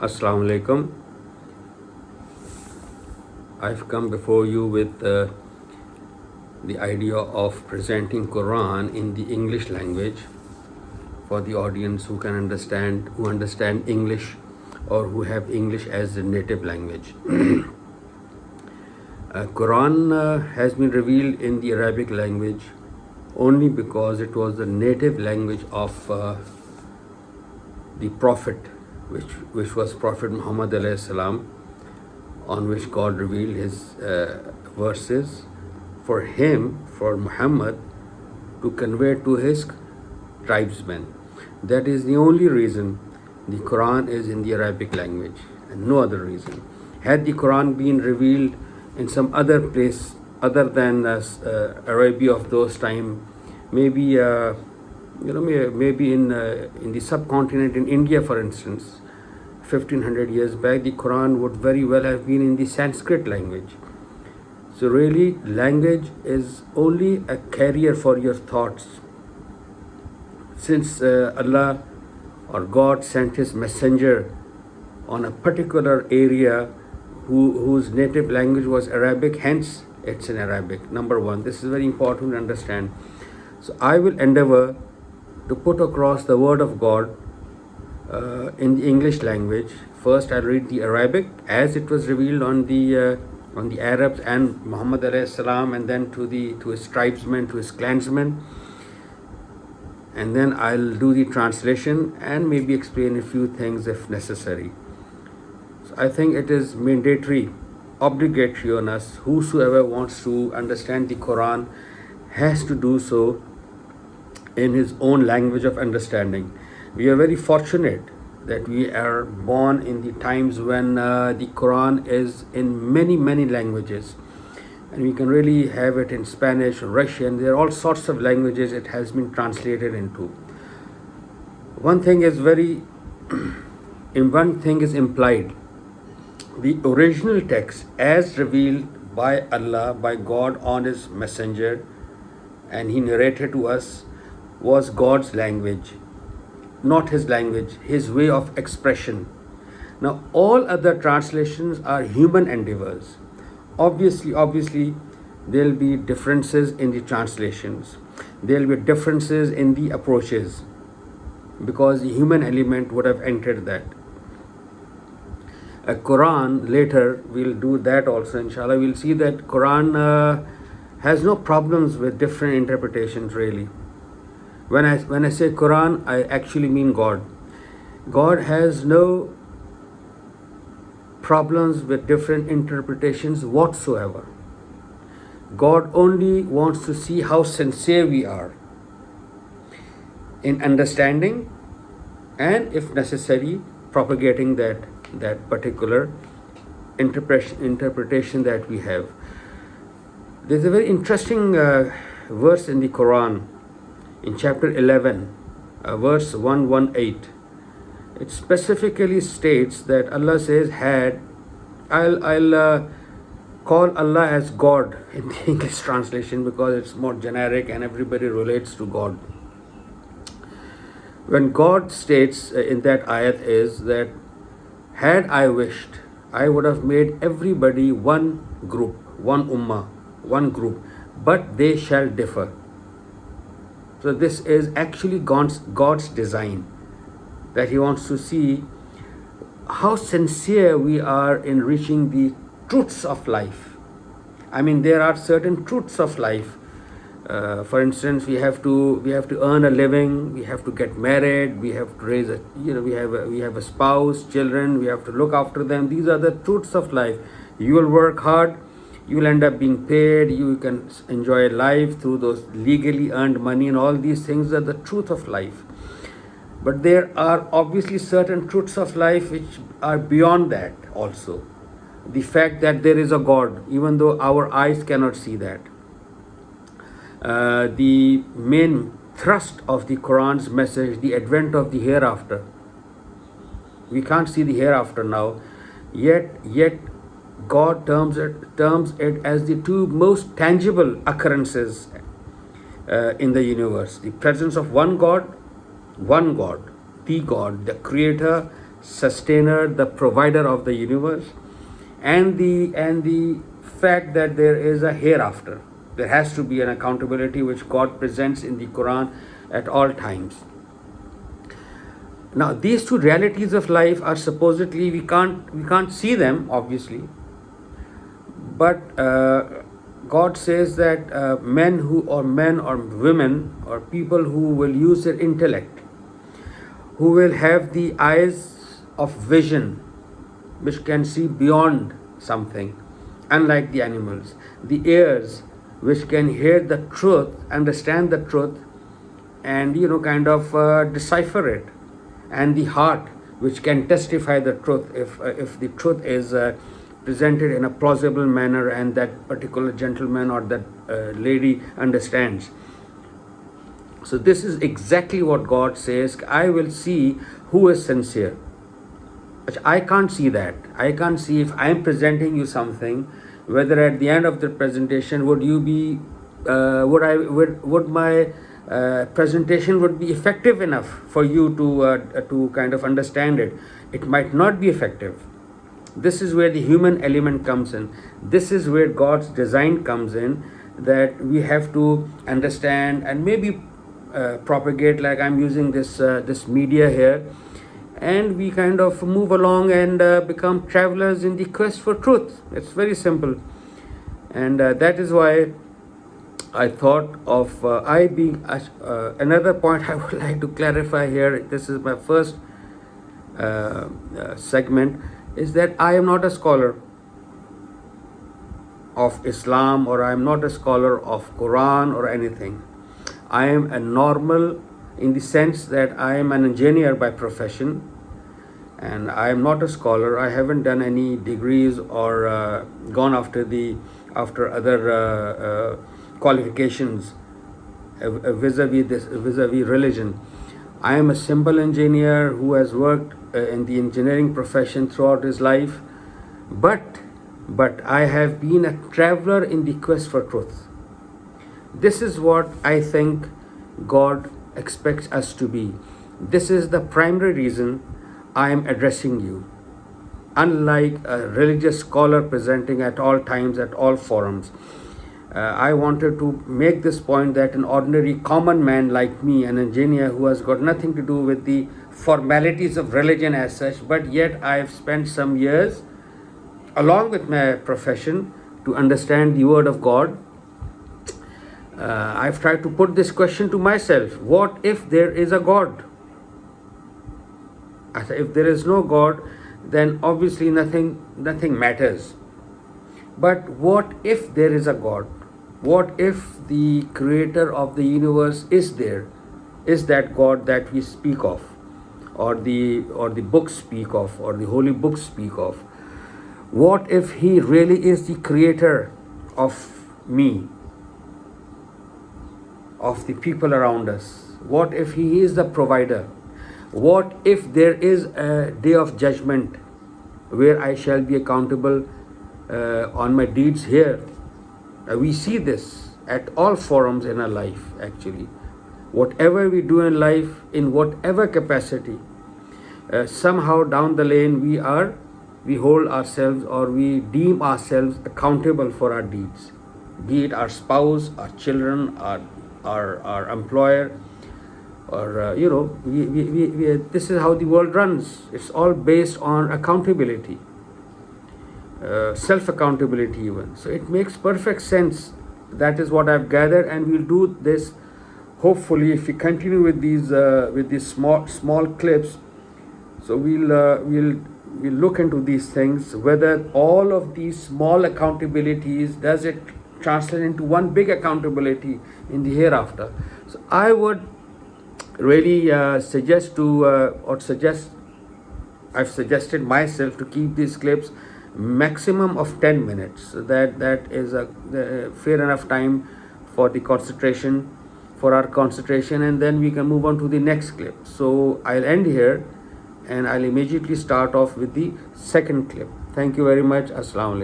Assalamu alaikum. I've come before you with the idea of presenting Quran in the English language for the audience who understand English or who have English as a native language. Quran has been revealed in the Arabic language only because it was the native language of the Prophet, which was Prophet Muhammad alayhi salam, on which God revealed his verses for him, for Muhammad, to convey to his tribesmen. That is the only reason the Quran is in the Arabic language, and no other reason. Had the Quran been revealed in some other place other than Arabia of those time, maybe maybe in the subcontinent, in India, for instance, 1500 years back, the Quran would very well have been in the Sanskrit language. So really, language is only a carrier for your thoughts. Since Allah or God sent his messenger on a particular area whose native language was Arabic, hence it's in Arabic. Number one, this is very important to understand. So I will endeavor to put across the word of God in the English language. First, I'll read the Arabic as it was revealed on the Arabs and Muhammad alayhi salam, and then to his tribesmen, to his clansmen, and then I'll do the translation and maybe explain a few things if necessary. So I think it is mandatory, obligatory on us. Whosoever wants to understand the Quran has to do so in his own language of understanding. We are very fortunate that we are born in the times when the Quran is in many languages, and we can really have it in Spanish, Russian. There are all sorts of languages it has been translated into. One thing is implied. The original text, as revealed by Allah, by God on his messenger, and he narrated to us, was God's language, not his language, his way of expression. Now, all other translations are human endeavors. Obviously, there'll be differences in the translations. There'll be differences in the approaches because the human element would have entered that. A Quran, later we'll do that also, inshallah. We'll see that Quran has no problems with different interpretations, really. When I say Quran, I actually mean God. God has no problems with different interpretations whatsoever. God only wants to see how sincere we are in understanding and, if necessary, propagating that particular interpretation that we have. There's a very interesting verse in the Quran, in chapter 11, verse 118. It specifically states that Allah says, I'll call Allah as God in the English translation because it's more generic and everybody relates to God. When God states in that ayat is that, had I wished, I would have made everybody one group, one ummah, one group, but they shall differ. So this is actually God's design, that he wants to see how sincere we are in reaching the truths of life. I mean, there are certain truths of life. For instance, we have to earn a living, we have to get married, we have to raise we have a spouse, children, we have to look after them. These are the truths of life. You will work hard, you will end up being paid, you can enjoy life through those legally earned money, and all these things are the truth of life. But there are obviously certain truths of life which are beyond that also. The fact that there is a God, even though our eyes cannot see that. The main thrust of the Quran's message, the advent of the hereafter. We can't see the hereafter now, yet God terms it as the two most tangible occurrences in the universe. The presence of one God, the God, the creator sustainer, the provider of the universe, and the fact that there is a hereafter. There has to be an accountability which God presents in the Quran at all times. Now, these two realities of life are supposedly, we can't see them obviously, but God says that men or women or people who will use their intellect, who will have the eyes of vision, which can see beyond something, unlike the animals, the ears which can hear the truth, understand the truth, and kind of decipher it, and the heart which can testify the truth if the truth is presented in a plausible manner and that particular gentleman or that lady understands. So this is exactly what God says. I will see who is sincere. I can't see that. I can't see if I'm presenting you something, whether at the end of the presentation would my presentation would be effective enough for you to kind of understand it. It might not be effective. This is where the human element comes in. This is where God's design comes in, that we have to understand and maybe propagate, like I'm using this media here, and we kind of move along and become travelers in the quest for truth. It's very simple. And that is why I thought of another point I would like to clarify here. This is my first segment, is that I am not a scholar of Islam, or I am not a scholar of Quran or anything. I am a normal, in the sense that I am an engineer by profession, and I am not a scholar. I haven't done any degrees or gone after other qualifications vis-a-vis religion. I am a simple engineer who has worked in the engineering profession throughout his life, but I have been a traveler in the quest for truth. This is what I think God expects us to be. This is the primary reason I am addressing you. Unlike a religious scholar presenting at all times, at all forums, I wanted to make this point that an ordinary common man like me, an engineer who has got nothing to do with the formalities of religion as such, but yet I have spent some years along with my profession to understand the word of God. I've tried to put this question to myself: what if there is a God? If there is no God, then obviously nothing matters. But what if there is a God? What if the creator of the universe is there? Is that God that we speak of, or the books speak of, or the holy books speak of? What if he really is the creator of me, of the people around us? What if he is the provider? What if there is a day of judgment where I shall be accountable on my deeds here? We see this at all forums in our life, actually. Whatever we do in life, in whatever capacity, somehow down the lane we hold ourselves, or we deem ourselves accountable for our deeds, be it our spouse, our children, our employer, or this is how the world runs. It's all based on accountability, self-accountability even. So it makes perfect sense. That is what I've gathered, and we'll do this hopefully if we continue with these small clips. So we'll look into these things, whether all of these small accountabilities, does it translate into one big accountability in the hereafter. So I would really I've suggested myself to keep these clips maximum of 10 minutes. That is a fair enough time for our concentration, and then we can move on to the next clip. So I'll end here, and I'll immediately start off with the second clip. Thank you very much. Assalamu alaikum.